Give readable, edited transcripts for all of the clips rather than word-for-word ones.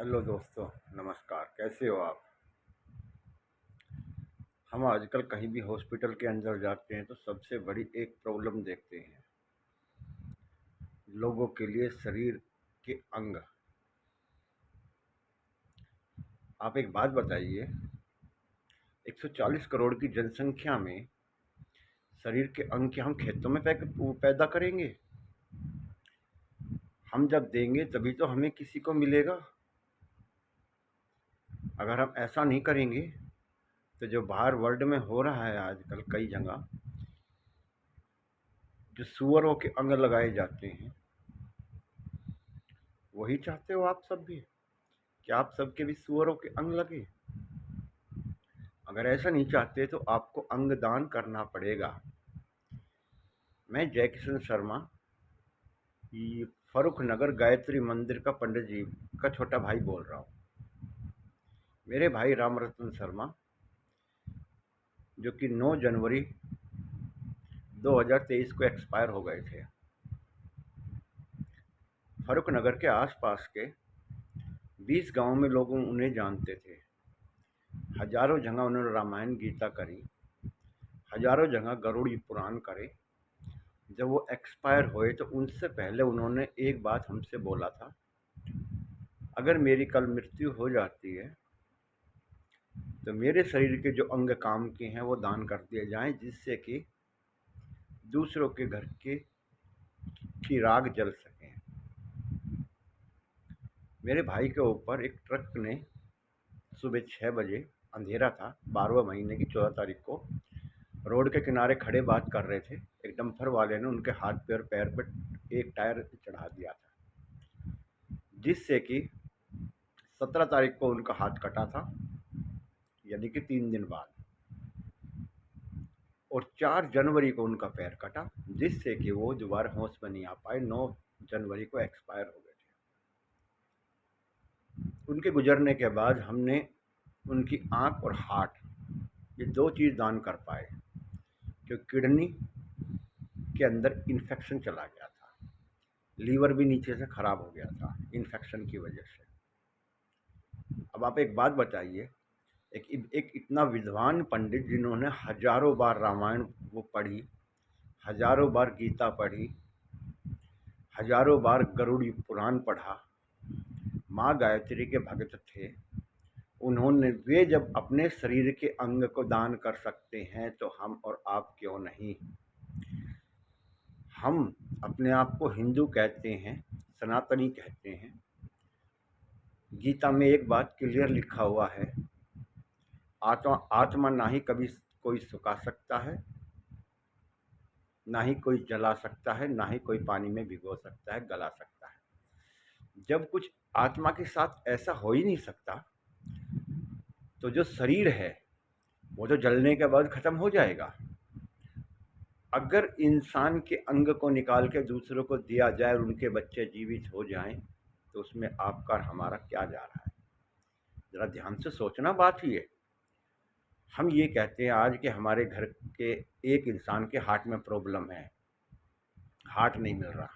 Hello दोस्तों, नमस्कार। कैसे हो आप? हम आजकल कहीं भी हॉस्पिटल के अंदर जाते हैं तो सबसे बड़ी एक प्रॉब्लम देखते हैं। लोगों के लिए शरीर के अंग। आप एक बात बताइए, 140 करोड़ की जनसंख्या में शरीर के अंग के हम खेतों में पैदा करेंगे। हम जब देंगे तभी तो हमें किसी को मिलेगा। अगर हम ऐसा नहीं करेंगे तो जो बाहर वर्ल्ड में हो रहा है आजकल कई जगह, जो सुअरों के अंग लगाए जाते हैं, वही चाहते हो आप सब भी? क्या आप सबके भी सुअरों के अंग लगे? अगर ऐसा नहीं चाहते तो आपको अंगदान करना पड़ेगा। मैं जय किशन शर्मा, ये फरुख नगर गायत्री मंदिर का पंडित जी का छोटा भाई बोल रहा हूँ। मेरे भाई राम रतन शर्मा, जो कि 9 जनवरी 2023 को एक्सपायर हो गए थे। फरुख नगर के आसपास के 20 गांवों में लोग उन्हें जानते थे। हजारों जगह उन्होंने रामायण गीता करी, हजारों जगह गरुड़ पुराण करे। जब वो एक्सपायर हुए तो उनसे पहले उन्होंने एक बात हमसे बोला था, अगर मेरी कल मृत्यु हो जाती है तो मेरे शरीर के जो अंग काम के हैं वो दान कर दिए जाएं, जिससे कि दूसरों के घर के की राख जल सकें। मेरे भाई के ऊपर एक ट्रक ने सुबह 6 बजे, अंधेरा था, 12वें महीने की 14 तारीख को, रोड के किनारे खड़े बात कर रहे थे। एक डंपर वाले ने उनके हाथ पे और पैर पे एक टायर चढ़ा दिया था, जिससे कि 17 तारीख को उनका हाथ कटा था, यानी कि 3 दिन बाद। और 4 जनवरी को उनका पैर कटा, जिससे कि वो दोबारा होश में नहीं आ पाए। 9 जनवरी को एक्सपायर हो गए थे। उनके गुजरने के बाद हमने उनकी आँख और हार्ट, ये 2 चीज़ दान कर पाए, क्योंकि किडनी के अंदर इन्फेक्शन चला गया था, लीवर भी नीचे से ख़राब हो गया था इन्फेक्शन की वजह से। अब आप एक बात बताइए, एक इतना विद्वान पंडित जिन्होंने हजारों बार रामायण वो पढ़ी, हजारों बार गीता पढ़ी, हजारों बार गरुड़ पुराण पढ़ा, माँ गायत्री के भक्त थे, वे जब अपने शरीर के अंग को दान कर सकते हैं तो हम और आप क्यों नहीं? हम अपने आप को हिंदू कहते हैं, सनातनी कहते हैं। गीता में एक बात क्लियर लिखा हुआ है, आत्मा आत्मा ना ही कभी कोई सुखा सकता है, ना ही कोई जला सकता है, ना ही कोई पानी में भिगो सकता है, गला सकता है। जब कुछ आत्मा के साथ ऐसा हो ही नहीं सकता, तो जो शरीर है वो तो जलने के बाद खत्म हो जाएगा। अगर इंसान के अंग को निकाल के दूसरों को दिया जाए और उनके बच्चे जीवित हो जाएं, तो उसमें आपका और हमारा क्या जा रहा है? जरा ध्यान से सोचना बात ही है। हम ये कहते हैं आज कि हमारे घर के एक इंसान के हार्ट में प्रॉब्लम है, हार्ट नहीं मिल रहा।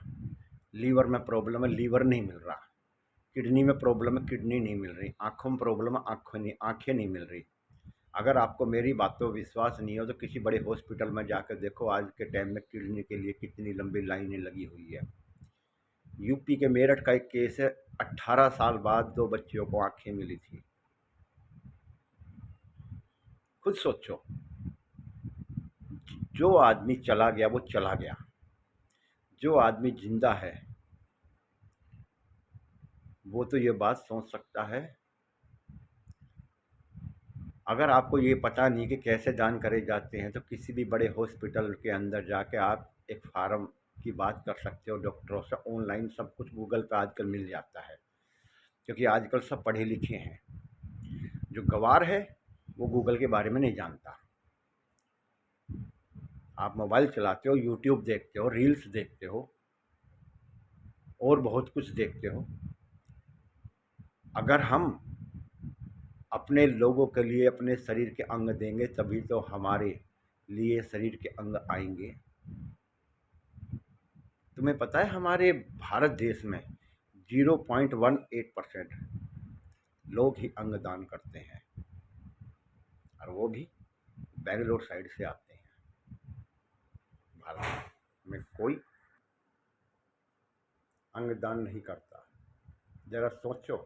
लीवर में प्रॉब्लम है, लीवर नहीं मिल रहा। किडनी में प्रॉब्लम है, किडनी नहीं मिल रही। आँखों में प्रॉब्लम है, आँखें नहीं मिल रही। अगर आपको मेरी बातों पर विश्वास नहीं हो तो किसी बड़े हॉस्पिटल में जाकर देखो, आज के टाइम में किडनी के लिए कितनी लंबी लाइनें लगी हुई है। यूपी के मेरठ का एक केस है, 18 साल बाद 2 बच्चियों को आँखें मिली थी। खुद सोचो, जो आदमी चला गया वो चला गया, जो आदमी जिंदा है वो तो ये बात सोच सकता है। अगर आपको ये पता नहीं कि कैसे दान करे जाते हैं तो किसी भी बड़े हॉस्पिटल के अंदर जाके आप एक फार्म की बात कर सकते हो डॉक्टरों से। ऑनलाइन सब कुछ गूगल पे आजकल मिल जाता है, क्योंकि आजकल सब पढ़े लिखे हैं। जो गँवार है वो गूगल के बारे में नहीं जानता। आप मोबाइल चलाते हो, यूट्यूब देखते हो, रील्स देखते हो और बहुत कुछ देखते हो। अगर हम अपने लोगों के लिए अपने शरीर के अंग देंगे तभी तो हमारे लिए शरीर के अंग आएंगे। तुम्हें पता है हमारे भारत देश में 0.18% लोग ही अंगदान करते हैं, और वो भी बेंगलोर साइड से आते हैं। भारत में कोई अंगदान नहीं करता। जरा सोचो,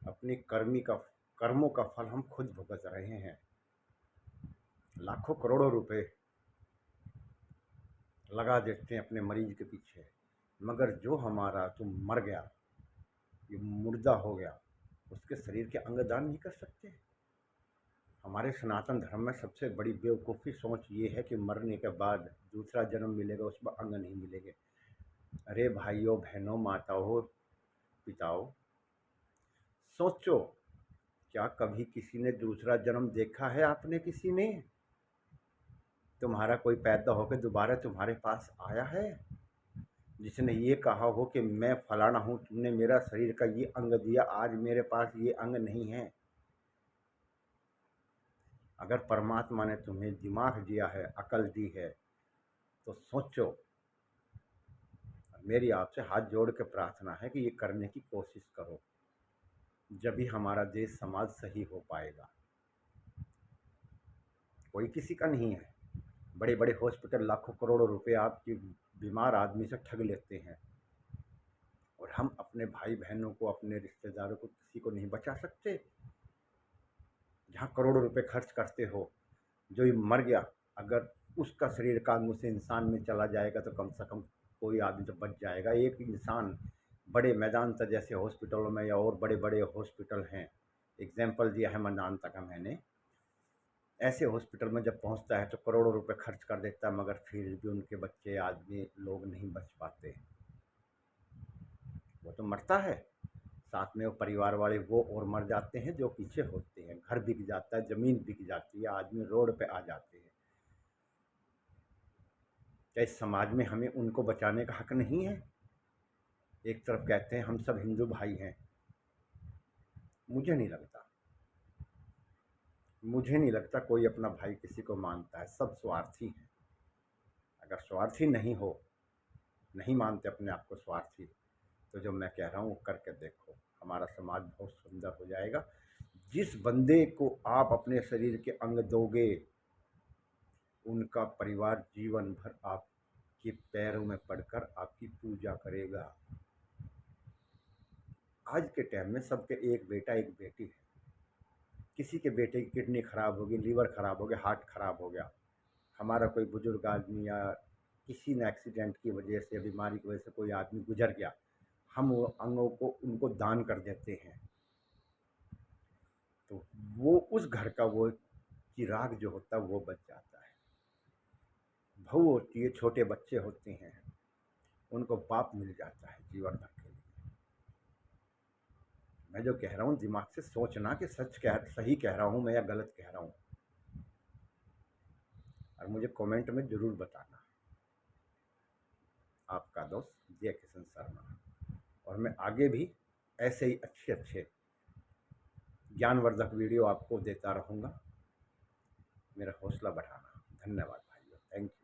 अपनी कर्मों का फल हम खुद भुगत रहे हैं। लाखों करोड़ों रुपए लगा देते हैं अपने मरीज के पीछे, मगर जो हमारा जो मर गया, ये मुर्दा हो गया, उसके शरीर के अंग दान नहीं कर सकते। हमारे सनातन धर्म में सबसे बड़ी बेवकूफ़ी सोच ये है कि मरने के बाद दूसरा जन्म मिलेगा, उसमें अंग नहीं मिलेंगे। अरे भाइयों बहनों माताओं पिताओं, सोचो, क्या कभी किसी ने दूसरा जन्म देखा है? आपने किसी ने? तुम्हारा कोई पैदा होकर दोबारा तुम्हारे पास आया है जिसने ये कहा हो कि मैं फलाना हूँ, तुमने मेरा शरीर का ये अंग दिया, आज मेरे पास ये अंग नहीं है? अगर परमात्मा ने तुम्हें दिमाग दिया है, अकल दी है, तो सोचो। मेरी आपसे हाथ जोड़ के प्रार्थना है कि ये करने की कोशिश करो, जब भी हमारा देश समाज सही हो पाएगा। कोई किसी का नहीं है। बड़े बड़े हॉस्पिटल लाखों करोड़ों रुपए आपकी बीमार आदमी से ठग लेते हैं, और हम अपने भाई बहनों को, अपने रिश्तेदारों को, किसी को नहीं बचा सकते। जहाँ करोड़ों रुपए खर्च करते हो, जो ये मर गया, अगर उसका शरीर का अंग उस इंसान में चला जाएगा तो कम से कम कोई आदमी तो बच जाएगा। एक इंसान बड़े मैदान जैसे हॉस्पिटलों में, या और बड़े बड़े हॉस्पिटल हैं, एग्जाम्पल दिया है मैदान तक का मैंने, ऐसे हॉस्पिटल में जब पहुंचता है तो करोड़ों रुपए खर्च कर देता है, मगर फिर भी उनके बच्चे, आदमी, लोग नहीं बच पाते। वो तो मरता है, साथ में वो परिवार वाले वो और मर जाते हैं जो पीछे होते हैं। घर बिक जाता है, ज़मीन बिक जाती है, आदमी रोड पे आ जाते हैं। क्या इस समाज में हमें उनको बचाने का हक नहीं है? एक तरफ कहते हैं हम सब हिंदू भाई हैं, मुझे नहीं लगता, मुझे नहीं लगता कोई अपना भाई किसी को मानता है। सब स्वार्थी हैं। अगर स्वार्थी नहीं हो, नहीं मानते अपने आप को स्वार्थी, तो जो मैं कह रहा हूँ वो करके देखो, हमारा समाज बहुत सुंदर हो जाएगा। जिस बंदे को आप अपने शरीर के अंग दोगे, उनका परिवार जीवन भर आपके पैरों में पड़कर आपकी पूजा करेगा। आज के टाइम में सबके एक बेटा एक बेटी है। किसी के बेटे की किडनी खराब होगी, लीवर खराब हो गया, हार्ट खराब हो गया, हमारा कोई बुजुर्ग आदमी या किसी ने एक्सीडेंट की वजह से, बीमारी की वजह से कोई आदमी गुजर गया, हम वो अंगों को उनको दान कर देते हैं, तो वो उस घर का वो चिराग जो होता है वो बच जाता है। बहू होती है, छोटे बच्चे होते हैं, उनको बाप मिल जाता है जीवन भर के लिए। मैं जो कह रहा हूँ दिमाग से सोचना कि सही कह रहा हूँ मैं या गलत कह रहा हूँ, और मुझे कमेंट में ज़रूर बताना। आपका दोस्त जय किशन शर्मा, और मैं आगे भी ऐसे ही अच्छे अच्छे ज्ञानवर्धक वीडियो आपको देता रहूँगा। मेरा हौसला बढ़ाना। धन्यवाद भाइयों, थैंक यू।